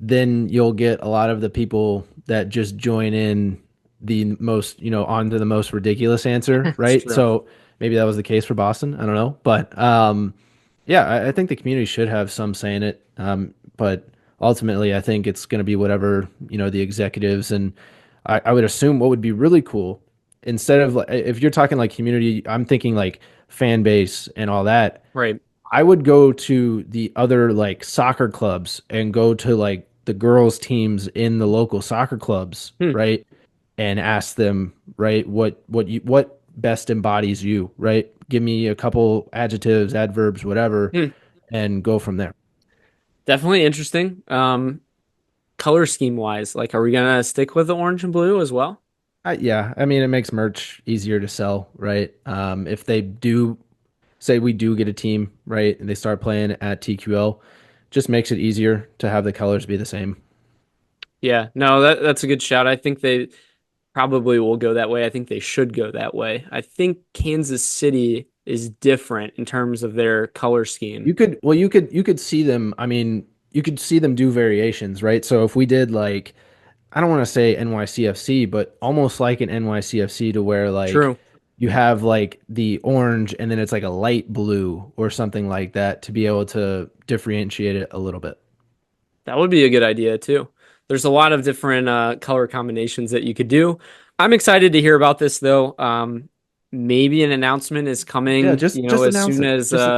then you'll get a lot of the people that just join in the most, onto the most ridiculous answer, it's right? true. So maybe that was the case for Boston. I don't know, but yeah, I think the community should have some say in it. But ultimately, I think it's going to be whatever, the executives and I would assume what would be really cool instead of like, if you're talking like community, I'm thinking like fan base and all that. Right. I would go to the other like soccer clubs and go to like the girls teams in the local soccer clubs, Hmm. right? And ask them, right, what best embodies you, right? Give me a couple adjectives, adverbs, whatever, Hmm. and go from there. Definitely interesting. Color scheme wise, like, are we gonna stick with the orange and blue as well? Yeah, I mean, it makes merch easier to sell, right? If they do say we do get a team, right, and they start playing at TQL, just makes it easier to have the colors be the same. Yeah, no, that's a good shout. I think they probably will go that way. I think they should go that way. I think Kansas City is different in terms of their color scheme. You could see them. I mean, you could see them do variations, right? So if we did like, I don't want to say NYCFC, but almost like an NYCFC to where like True. you have like the orange and then it's like a light blue or something like that to be able to differentiate it a little bit. That would be a good idea too. There's a lot of different color combinations that you could do. I'm excited to hear about this though. Maybe an announcement is Yeah, coming, just as announce soon it. as Just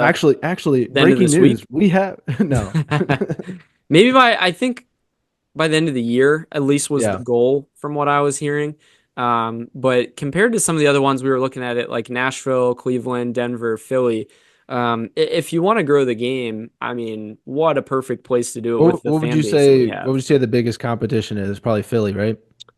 actually the end of breaking this week. news. We have no. Maybe I think by the end of the year, at least was the Yeah. goal from what I was hearing. But compared to some of the other ones we were looking at it, like Nashville, Cleveland, Denver, Philly, if you want to grow the game, I mean, what a perfect place to do it with the What would fan you base that we say? What would have. you say the biggest competition is? Probably Philly, right?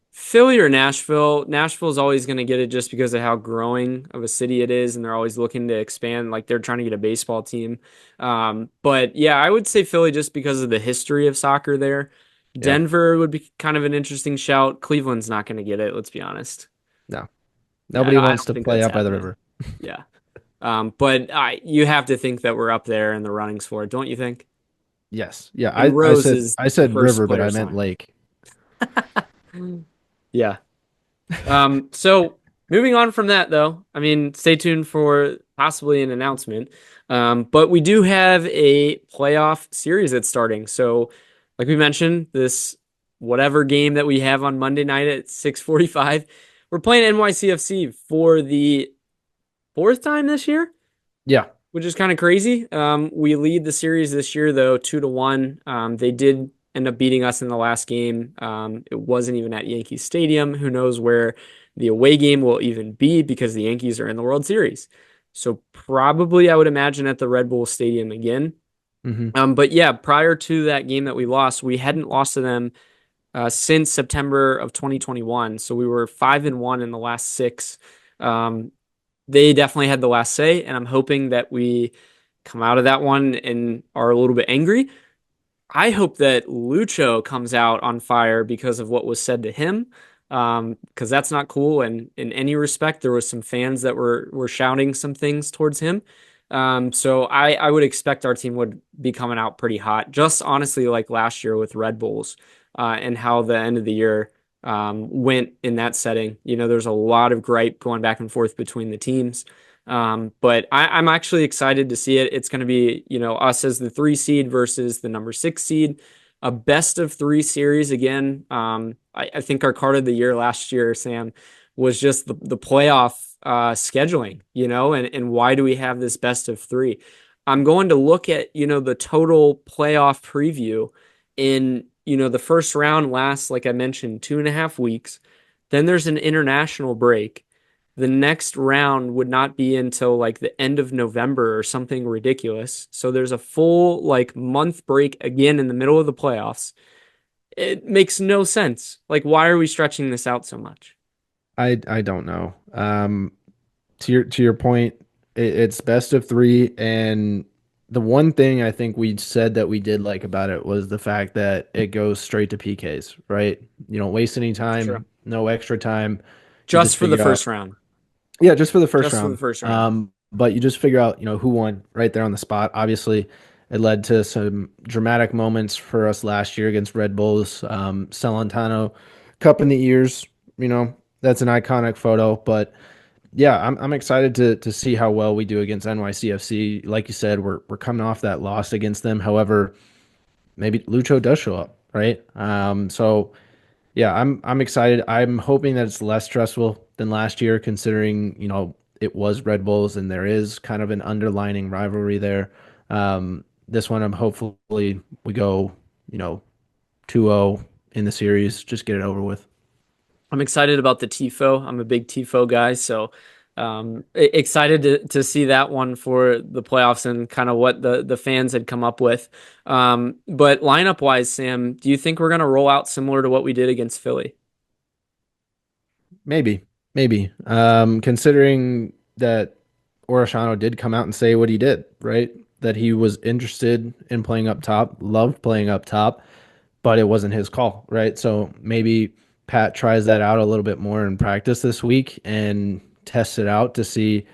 Philly or Nashville. Nashville's always going to get it just because of how growing of a city it is, and they're always looking to expand. Like they're trying to get a baseball team. But yeah, I would say Philly just because of the history of soccer there. Yeah. Denver would be kind of an interesting shout. Cleveland's not going to get it, let's be honest. No. Yeah, Nobody I wants don't to think play that's out by the happening. river. Yeah. But you have to think that we're up there in the runnings for it, don't you think? Yes. Yeah. And I Rose said is I the said first river, but player I meant signed. lake. Yeah. So moving on from that, though, I mean, stay tuned for possibly an announcement. But we do have a playoff series that's starting. So, like we mentioned, this whatever game that we have on Monday night at 6:45, we're playing NYCFC for the fourth time this year, Yeah. which is kind of crazy. We lead the series this year though 2-1. They did end up beating us in the last game. It wasn't even at Yankee Stadium. Who knows where the away game will even be because the Yankees are in the World Series. So probably I would imagine at the Red Bull Stadium again. Hmm. But yeah, prior to that game that we lost, we hadn't lost to them since September of 2021. So we were 5-1 in the last six. Um, they definitely had the last say, and I'm hoping that we come out of that one and are a little bit angry. I hope that Lucho comes out on fire because of what was said to him, because that's not cool. And in any respect, there was some fans that were shouting some things towards him. So I would expect our team would be coming out pretty hot, just honestly like last year with Red Bulls, and how the end of the year went in that setting. There's a lot of gripe going back and forth between the teams. But I'm actually excited to see it. It's going to be, us as the 3 seed versus the number 6 seed, a best of 3 series again. I think our card of the year last year, Sam, was just the playoff scheduling, and why do we have this best of 3? I'm going to look at, the total playoff preview in, the first round lasts, like I mentioned, 2.5 weeks. Then there's an international break. The next round would not be until like the end of November or something ridiculous. So there's a full like month break again in the middle of the playoffs. It makes no sense. Like, why are we stretching this out so much? I don't know. To your point, it's best of three, and the one thing I think we said that we did like about it was the fact that it goes straight to PKs, right? You don't waste any Sure. time, no extra time. You just Just for the figure out, first round. yeah, just for the first Just for the round. first round. But you just figure out, who won right there on the spot. Obviously, it led to some dramatic moments for us last year against Red Bulls. Celentano, cup in the ears, that's an iconic photo. But yeah, I'm excited to see how well we do against NYCFC. Like you said, we're coming off that loss against them. However, maybe Lucho does show up, right? So yeah, I'm excited. I'm hoping that it's less stressful than last year, considering, it was Red Bulls and there is kind of an underlining rivalry there. This one, I'm hopefully we go, 2-0 in the series, just get it over with. I'm excited about the Tifo. I'm a big Tifo guy, so excited to see that one for the playoffs and kind of what the fans had come up with. But lineup wise, Sam, do you think we're going to roll out similar to what we did against Philly? Maybe, maybe. Considering that Orashano did come out and say what he did, right? That he was interested in playing up top, loved playing up top, but it wasn't his call, right? So maybe Pat tries that out a little bit more in practice this week and tests it out to see,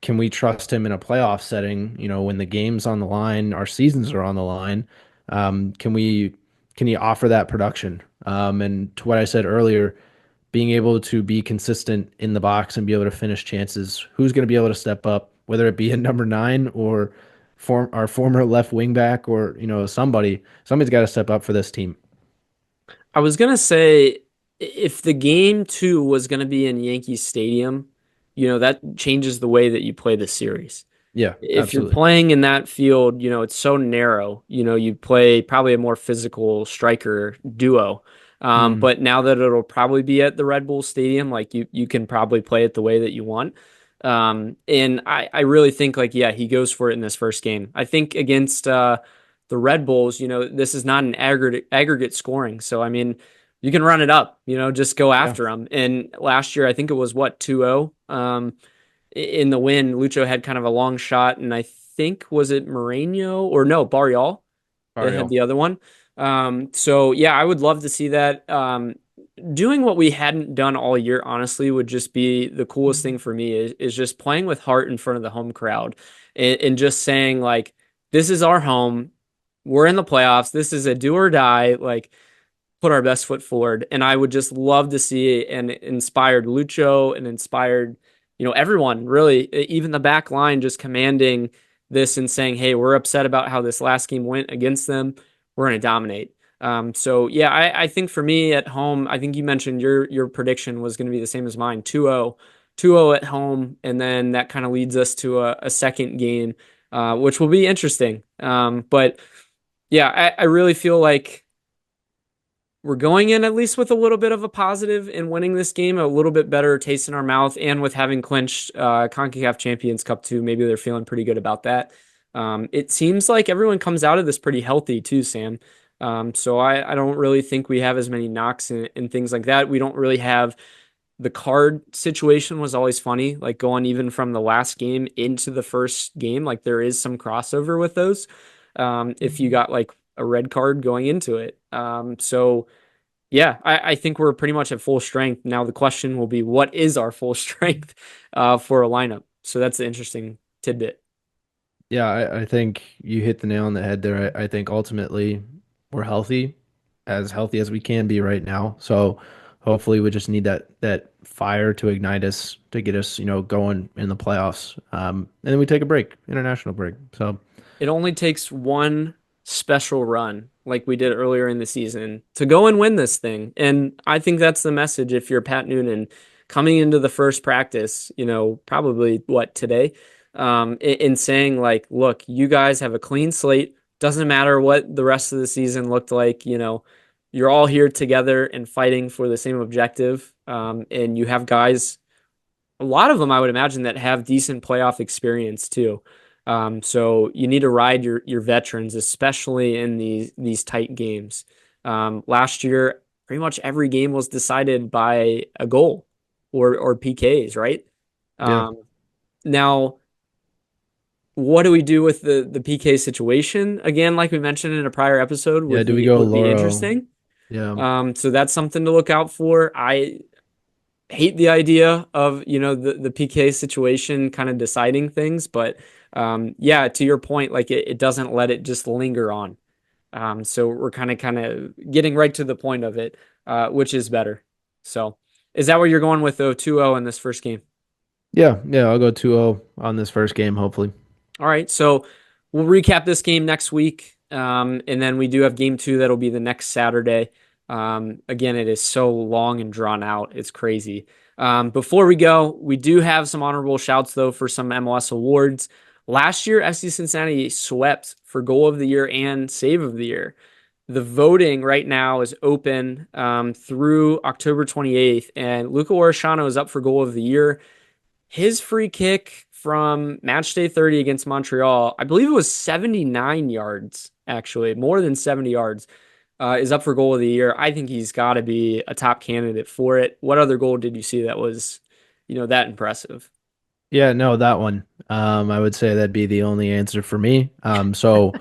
can we trust him in a playoff setting, when the game's on the line, our seasons are on the line. Can he offer that production? And to what I said earlier, being able to be consistent in the box and be able to finish chances, who's going to be able to step up, whether it be a number 9 or our former left wing back, or somebody's got to step up for this team. I was going to say if the game 2 was going to be in Yankee Stadium, that changes the way that you play the series. Yeah, If you're absolutely. playing in that field, it's so narrow, you play probably a more physical striker duo. Mm, But now that it'll probably be at the Red Bull Stadium, like you can probably play it the way that you want. And I really think like, yeah, he goes for it in this first game. I think against the Red Bulls, this is not an aggregate scoring. So, I mean, you can run it up, just go yeah, after them. And last year, I think it was what, 2-0. In the win, Lucho had kind of a long shot, and I think was it Moreno or no, Barrial that had Ariel. the other one. So yeah, I would love to see that. Doing what we hadn't done all year, honestly, would just be the coolest thing for me is just playing with heart in front of the home crowd and just saying like, this is our home. We're in the playoffs. This is a do or die. Like, put our best foot forward. And I would just love to see an inspired Lucho and inspired, everyone really, even the back line just commanding this and saying, hey, we're upset about how this last game went against them. We're going to dominate. So yeah, I think for me at home, I think you mentioned your prediction was going to be the same as mine, 2-0, 2-0 at home. And then that kind of leads us to a second game, which will be interesting. But yeah, I really feel like we're going in at least with a little bit of a positive in winning this game, a little bit better taste in our mouth, and with having clinched CONCACAF Champions Cup 2, maybe they're feeling pretty good about that. It seems like everyone comes out of this pretty healthy too, Sam. So I don't really think we have as many knocks and things like that. We don't really have the card situation was always funny, like going even from the last game into the first game. Like there is some crossover with those. If you got like a red card going into it. So yeah, I think we're pretty much at full strength. Now the question will be, what is our full strength for a lineup? So that's the interesting tidbit. Yeah, I think you hit the nail on the head there. I think ultimately we're healthy as we can be right now. So hopefully we just need that fire to ignite us to get us, going in the playoffs. And then we take a break, international break. So It only takes one special run, like we did earlier in the season, to go and win this thing. And I think that's the message if you're Pat Noonan coming into the first practice, probably what, today, in saying, like, look, you guys have a clean slate. Doesn't matter what the rest of the season looked like, you're all here together and fighting for the same objective. And you have guys, a lot of them, I would imagine, that have decent playoff experience too. So you need to ride your veterans, especially in these tight games. Last year, pretty much every game was decided by a goal or PKs, right? yeah, Now, what do we do with the PK situation? Again, like we mentioned in a prior episode, yeah. would Do we be go would be Lauro? interesting. Yeah, So that's something to look out for. I hate the idea of the PK situation kind of deciding things, but yeah, to your point, like it doesn't let it just linger on. So we're kind of getting right to the point of it, which is better. So is that where you're going with though 2-0 in this first game? yeah. I'll go 2-0 on this first game, hopefully. All right, so we'll recap this game next week, and then we do have game two that'll be the next Saturday. Again, it is so long and drawn out; it's crazy. Before we go, we do have some honorable shouts though for some MLS awards. Last year, FC Cincinnati swept for Goal of the Year and Save of the Year. The voting right now is open through October 28th, and Luca Orishano is up for Goal of the Year. His free kick from match day 30 against Montreal, I believe it was 79 yards, actually, more than 70 yards, is up for Goal of the Year. I think he's got to be a top candidate for it. What other goal did you see that was, that impressive? Yeah, no, that one. I would say that'd be the only answer for me. So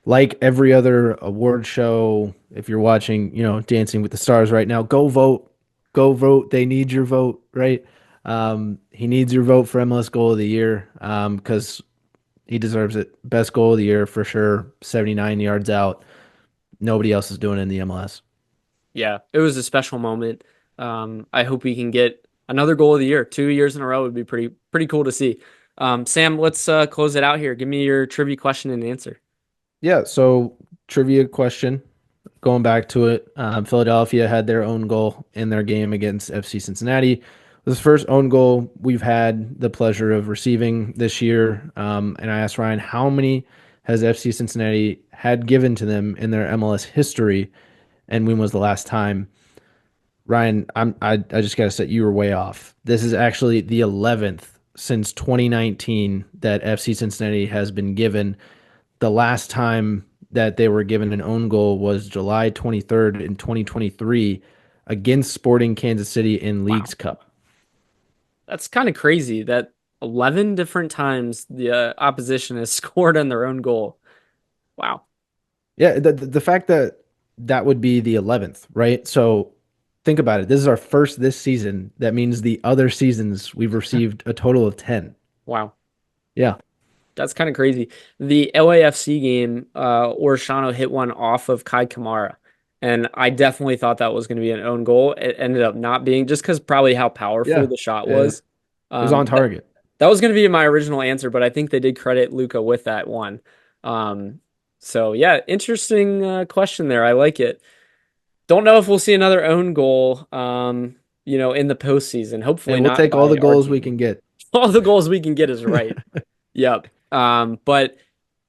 like every other award show, if you're watching, Dancing with the Stars right now, go vote. Go vote. They need your vote, right? He needs your vote for MLS Goal of the Year because he deserves it. Best goal of the year for sure. 79 yards out. Nobody else is doing it in the MLS. Yeah, it was a special moment. I hope we can get another Goal of the Year. 2 years in a row would be pretty cool to see. Sam, let's close it out here. Give me your trivia question and answer. Yeah, so trivia question. Going back to it, Philadelphia had their own goal in their game against FC Cincinnati. It was the first own goal we've had the pleasure of receiving this year. And I asked Ryan, how many has FC Cincinnati had given to them in their MLS history, and when was the last time? Ryan, I just gotta say you were way off. This is actually the 11th since 2019 that FC Cincinnati has been given. The last time that they were given an own goal was July 23rd in 2023 against Sporting Kansas City in Wow. Leagues Cup. That's kind of crazy that 11 different times the opposition has scored on their own goal. Wow. Yeah, the fact that that would be the 11th, right? So think about it. This is our first this season. That means the other seasons we've received a total of 10. Wow. Yeah. That's kind of crazy. The LAFC game, Orishano hit one off of Kai Kamara. And I definitely thought that was going to be an own goal. It ended up not being, just because probably how powerful Yeah. the shot Yeah. was. It was on target. That was going to be my original answer, but I think they did credit Luca with that one. So yeah, interesting question there. I like it. Don't know if we'll see another own goal, in the postseason. Hopefully And we'll not take all by the our goals we team. can get. All the goals we can get is right. Yep. But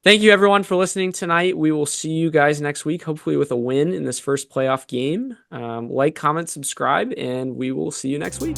thank you everyone for listening tonight. We will see you guys next week, hopefully with a win in this first playoff game. Like, comment, subscribe, and we will see you next week.